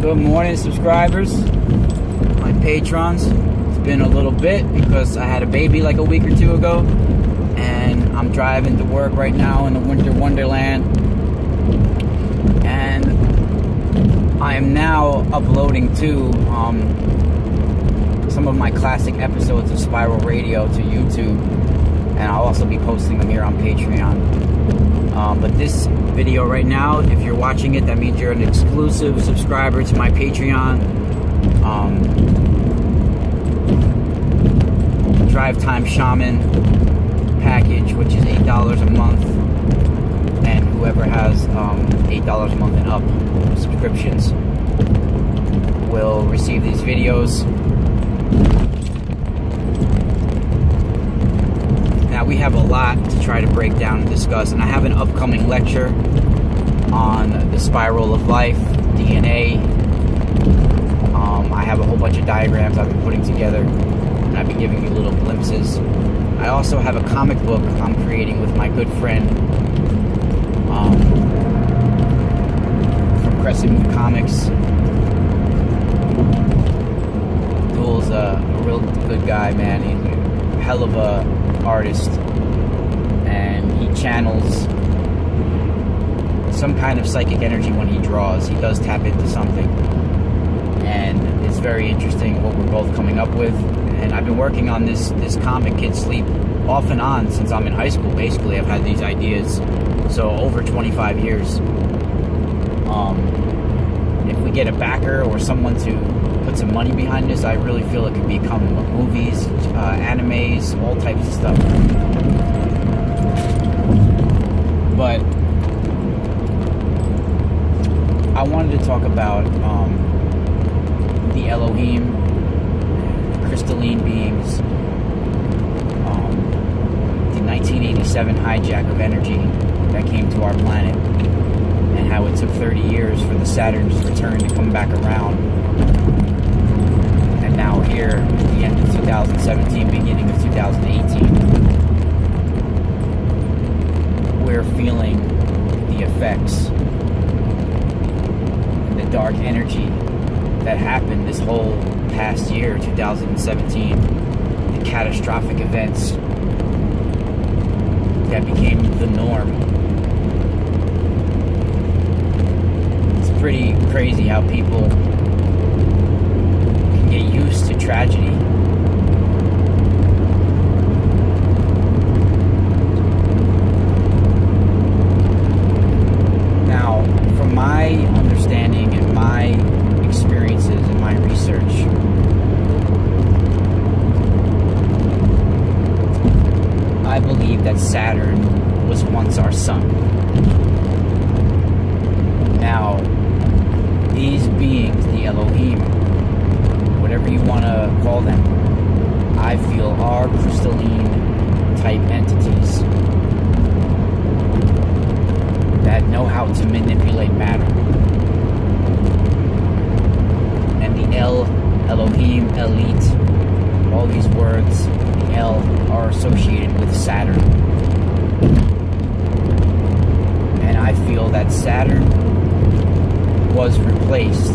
Good morning, subscribers, my patrons. It's been a little bit because I had a baby like a week or two ago, and I'm driving to work right now in the winter wonderland, and I am now uploading to some of my classic episodes of Spiral Radio to YouTube, and I'll also be posting them here on Patreon. But this video right now, if you're watching it, that means you're an exclusive subscriber to my Patreon. Drive Time Shaman package, which is $8 a month, and whoever has $8 a month and up subscriptions will receive these videos. Now we have a lot to try to break down and discuss, and I have an upcoming lecture on the spiral of life, DNA. I have a whole bunch of diagrams I've been putting together, and I've been giving you little glimpses. I also have a comic book I'm creating with my good friend from Crescent Moon Comics. Duel's a real good guy, man. He's a hell of a artist, and he channels some kind of psychic energy when he draws. He does tap into something, and it's very interesting what we're both coming up with. And I've been working on this comic, Kids Sleep, off and on since I'm in high school. Basically, I've had these ideas, so over 25 years. If we get a backer or someone to put some money behind this, I really feel it could become movies, animes, all types of stuff. But I wanted to talk about the Elohim, crystalline beings, the 1987 hijack of energy that came to our planet, and how it took 30 years for the Saturn's return to come back around. And now here, at the end of 2017, beginning of 2018, we're feeling the effects and the dark energy that happened this whole past year, 2017, the catastrophic events that became the norm. It's pretty crazy how people can get used to tragedy. Now, from my understanding and my experiences and my research, I believe that Saturn was once our sun. Now, these beings, the Elohim, whatever you want to call them, I feel are crystalline type entities that know how to manipulate matter. And the Elohim, elite, all these words, the El are associated with Saturn. And I feel that Saturn was replaced,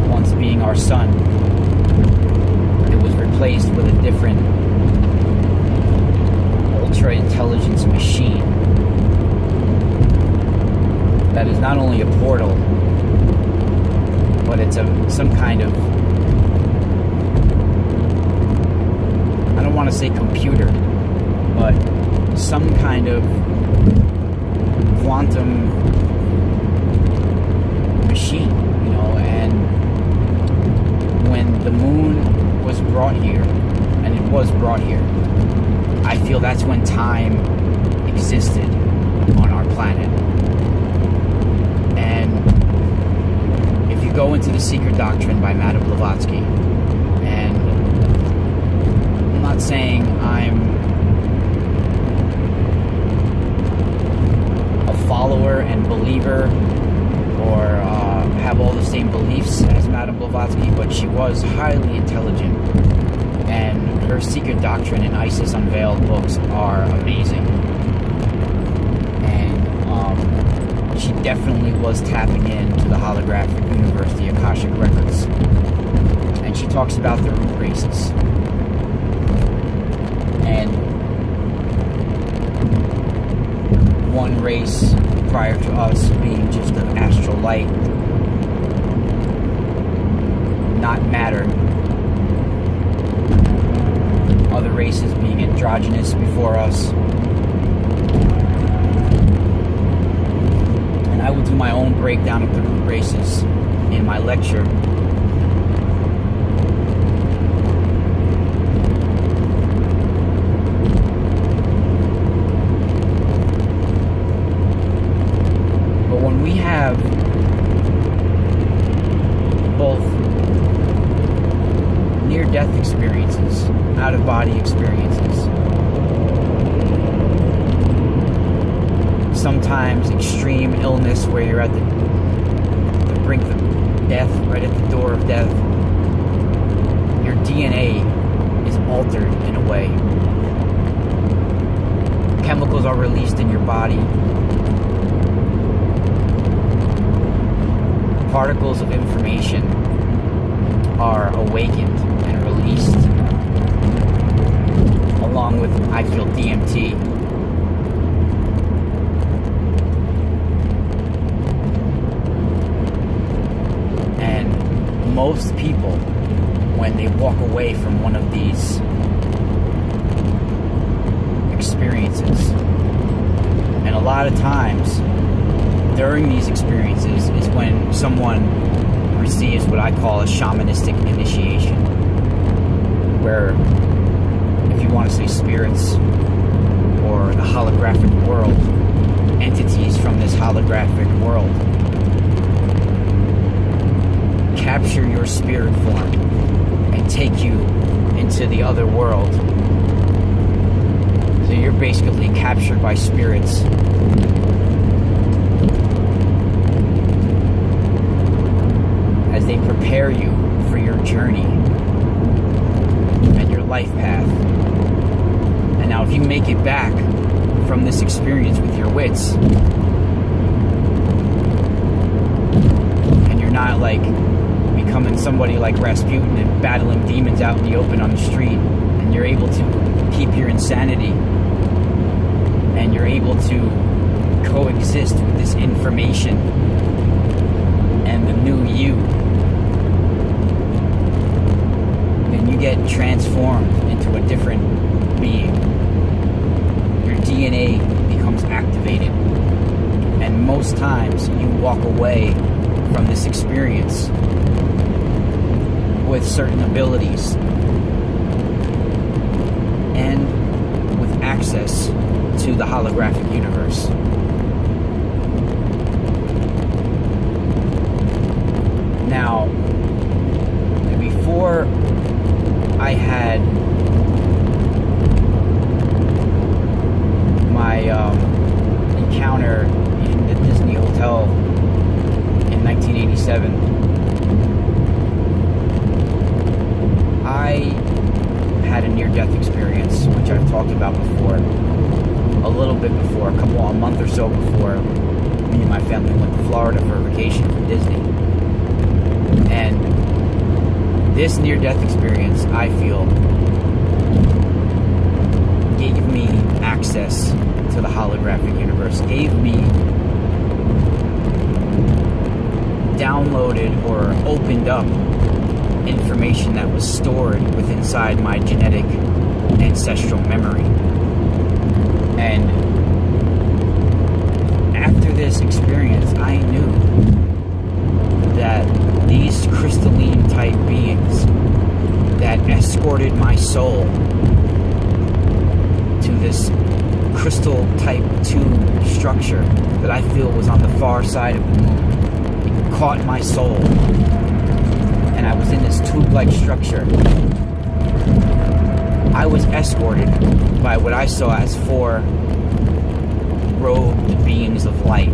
once being our sun, it was replaced with a different ultra intelligence machine that is not only a portal, but it's some kind of, I don't want to say computer, but some kind of quantum machine, you know. And when the moon was brought here, and it was brought here, I feel that's when time existed on our planet. And if you go into The Secret Doctrine by Madame Blavatsky, and I'm not saying I'm a follower and believer or have all the same beliefs as Madame Blavatsky, but she was highly intelligent, and her Secret Doctrine and Isis Unveiled books are amazing. And she definitely was tapping into the holographic universe, the Akashic Records. And she talks about the root races. And one race prior to us being just of astral light, not matter. Other races being androgynous before us. And I will do my own breakdown of the root races in my lecture. But when we have both near-death experiences, out-of-body experiences, sometimes extreme illness where you're at the brink of death, right at the door of death, your DNA is altered in a way. Chemicals are released in your body. Particles of information are awakened and released, along with, I feel, DMT. And most people, when they walk away from one of these experiences, and a lot of times during these experiences is when someone receives what I call a shamanistic initiation, where, if you want to say spirits or the holographic world, entities from this holographic world capture your spirit form and take you into the other world. So you're basically captured by spirits as they prepare you for your journey and your life path. And now if you make it back from this experience with your wits, and you're not like becoming somebody like Rasputin and battling demons out in the open on the street, and you're able to keep your insanity, and you're able to coexist with this information and the new you, then you get transformed into a different being. Your DNA becomes activated, and most times you walk away from this experience with certain abilities and with access to the holographic universe. Now, before I had my encounter in the Disney Hotel in 1987, I had a near-death experience, which I've talked about before, a little bit before, a month or so before me and my family went to Florida for a vacation from Disney. And this near-death experience, I feel, gave me access to the holographic universe, gave me downloaded or opened up information that was stored within inside my genetic ancestral memory. And after this experience, I knew that these crystalline type beings that escorted my soul to this crystal type 2 structure that I feel was on the far side of the moon, it caught my soul, and I was in this tube-like structure. I was escorted by what I saw as 4 robed beings of light.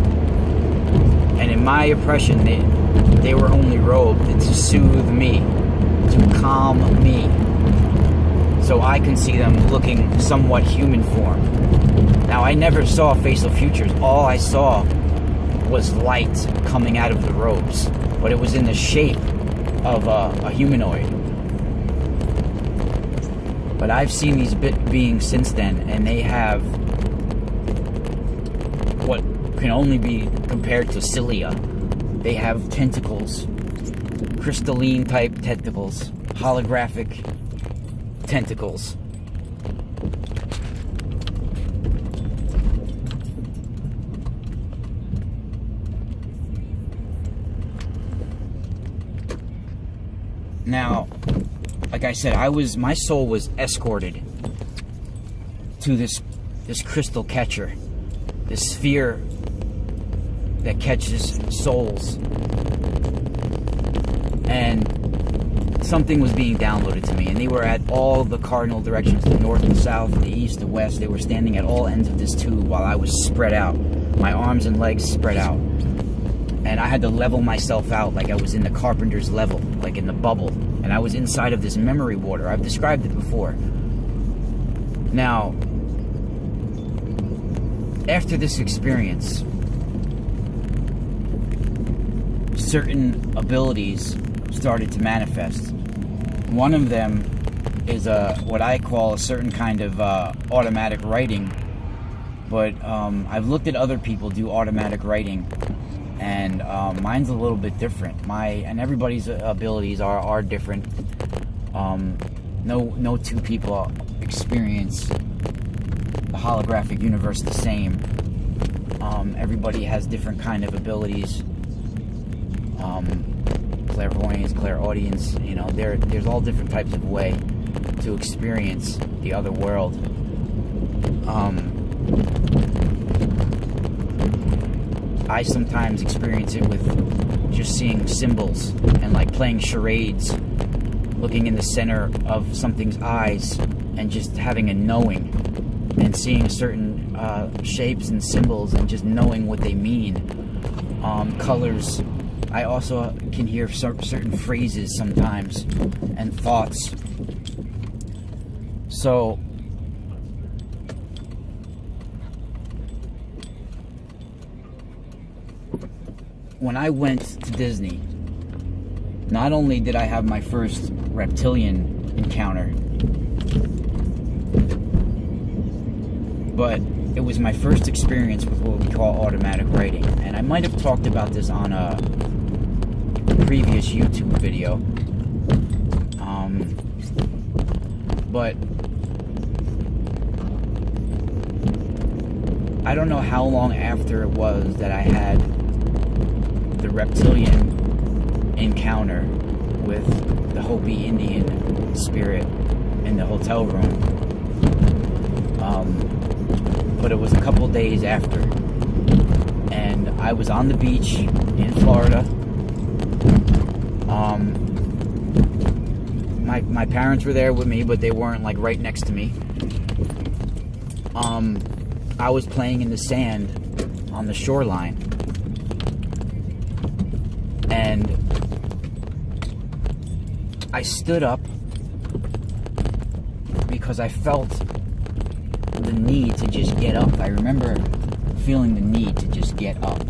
And in my impression, they were only robed to soothe me, to calm me, so I can see them looking somewhat human form. Now, I never saw facial features. All I saw was light coming out of the robes, but it was in the shape of a humanoid. But I've seen these beings since then, and they have what can only be compared to cilia. They have tentacles, crystalline type tentacles, holographic tentacles. Now, like I said, my soul was escorted to this crystal catcher, this sphere that catches souls, and something was being downloaded to me, and they were at all the cardinal directions, the north, the south, the east, the west. They were standing at all ends of this tube while I was spread out, my arms and legs spread out. And I had to level myself out like I was in the carpenter's level, like in the bubble. And I was inside of this memory water. I've described it before. Now, after this experience, certain abilities started to manifest. One of them is what I call a certain kind of automatic writing. But I've looked at other people do automatic writing, and mine's a little bit different. And everybody's abilities are different. No two people experience the holographic universe the same. Everybody has different kind of abilities. Clairvoyance, clairaudience, you know, there's all different types of way to experience the other world. I sometimes experience it with just seeing symbols and like playing charades, looking in the center of something's eyes and just having a knowing, and seeing certain shapes and symbols and just knowing what they mean. Colors. I also can hear certain phrases sometimes and thoughts. So when I went to Disney, not only did I have my first reptilian encounter, but it was my first experience with what we call automatic writing. And I might have talked about this on a previous YouTube video. But I don't know how long after it was that I had the reptilian encounter with the Hopi Indian spirit in the hotel room. But it was a couple days after, and I was on the beach in Florida. My parents were there with me, but they weren't like right next to me. I was playing in the sand on the shoreline, and I stood up because I felt the need to just get up. I remember feeling the need to just get up.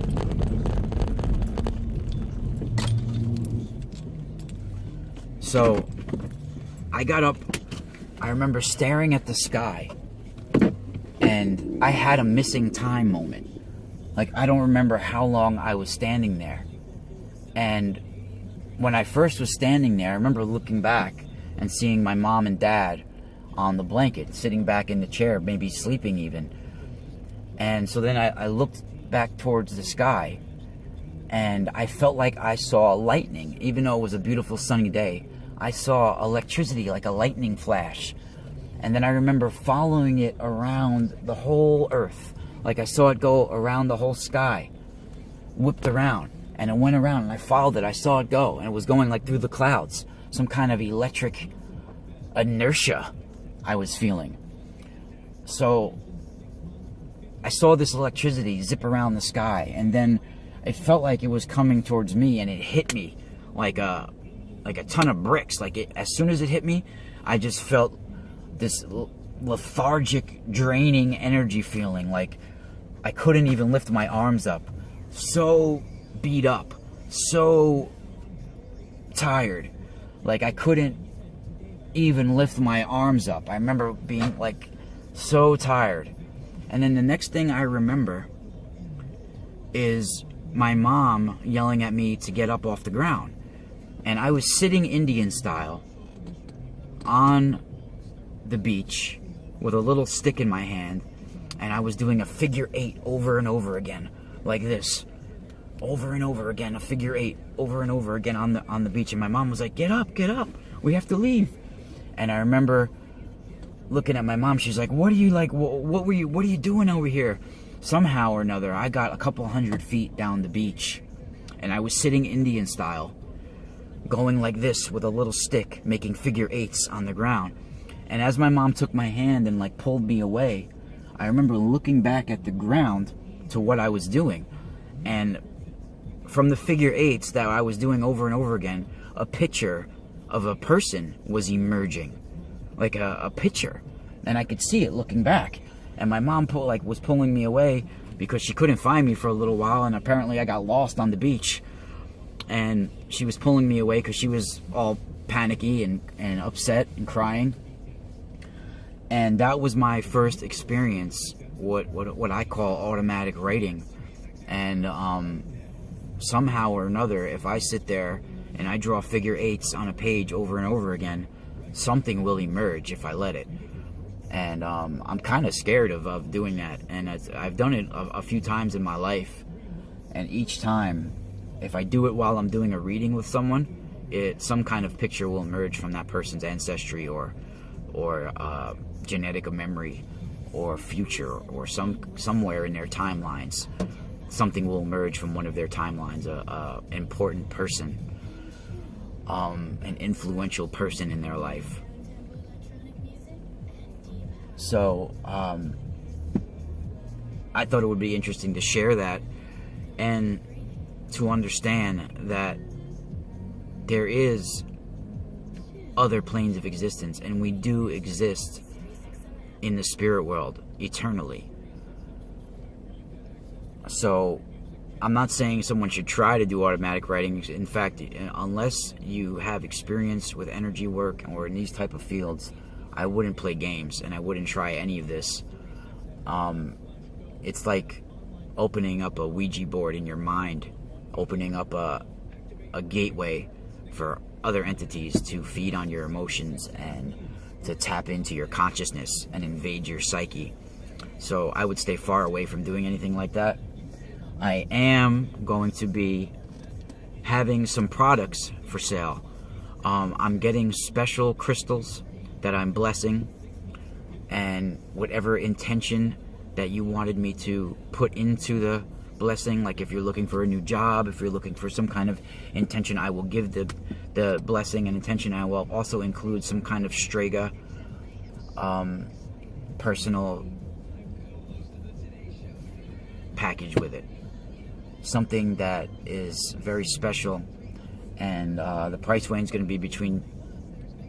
So I got up. I remember staring at the sky, and I had a missing time moment. Like, I don't remember how long I was standing there. And when I first was standing there, I remember looking back and seeing my mom and dad on the blanket, sitting back in the chair, maybe sleeping even. And so then I looked back towards the sky, and I felt like I saw lightning. Even though it was a beautiful sunny day, I saw electricity, like a lightning flash. And then I remember following it around the whole earth. Like I saw it go around the whole sky, whipped around, and it went around, and I followed it. I saw it go, and it was going like through the clouds. Some kind of electric inertia I was feeling. So I saw this electricity zip around the sky, and then it felt like it was coming towards me, and it hit me like a ton of bricks. As soon as it hit me, I just felt this lethargic, draining energy feeling. Like I couldn't even lift my arms up. so beat up, so tired. Like, I couldn't even lift my arms up. I remember being, like, so tired. And then the next thing I remember is my mom yelling at me to get up off the ground. And I was sitting Indian style on the beach with a little stick in my hand, and I was doing a figure 8 over and over again, like this, over and over again, a figure 8 over and over again on the beach. And my mom was like, get up, we have to leave. And I remember looking at my mom. She's like, what are you doing over here? Somehow or another, I got a couple 100 feet down the beach, and I was sitting Indian style, going like this with a little stick, making figure 8s on the ground. And as my mom took my hand and like pulled me away, I remember looking back at the ground to what I was doing. And from the figure 8s that I was doing over and over again, a picture of a person was emerging, like a picture. And I could see it looking back. And my mom was pulling me away because she couldn't find me for a little while, and apparently I got lost on the beach. And she was pulling me away because she was all panicky and upset and crying. And that was my first experience, what I call automatic writing. And somehow or another, if I sit there and I draw figure 8s on a page over and over again, something will emerge if I let it. And I'm kind of scared of doing that. And I've done it a few times in my life. And each time, if I do it while I'm doing a reading with someone, some kind of picture will emerge from that person's ancestry or genetic memory or future or somewhere in their timelines. Something will emerge from one of their timelines, an important person, an influential person in their life. So I thought it would be interesting to share that and to understand that there is other planes of existence, and we do exist in the spirit world eternally. So I'm not saying someone should try to do automatic writing. In fact, unless you have experience with energy work or in these type of fields, I wouldn't play games and I wouldn't try any of this. It's like opening up a Ouija board in your mind, opening up a gateway for other entities to feed on your emotions and to tap into your consciousness and invade your psyche. So I would stay far away from doing anything like that. I am going to be having some products for sale. I'm getting special crystals that I'm blessing, and whatever intention that you wanted me to put into the blessing, like if you're looking for a new job, if you're looking for some kind of intention, I will give the blessing and intention. I will also include some kind of strega, personal package with it, something that is very special. And the price range is going to be between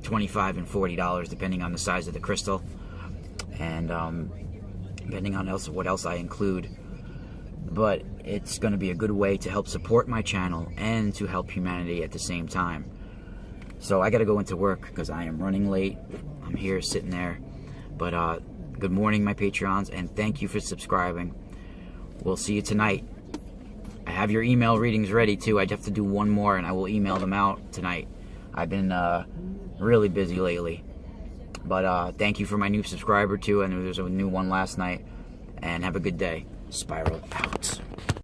$25 and $40 depending on the size of the crystal, and depending on what else I include. But it's going to be a good way to help support my channel and to help humanity at the same time. So I got to go into work because I am running late. I'm here sitting there. But good morning, my Patreons, and thank you for subscribing. We'll see you tonight. I have your email readings ready too. I have to do one more and I will email them out tonight. I've been really busy lately. But thank you for my new subscriber too. I know there's a new one last night. And have a good day. Spiral out.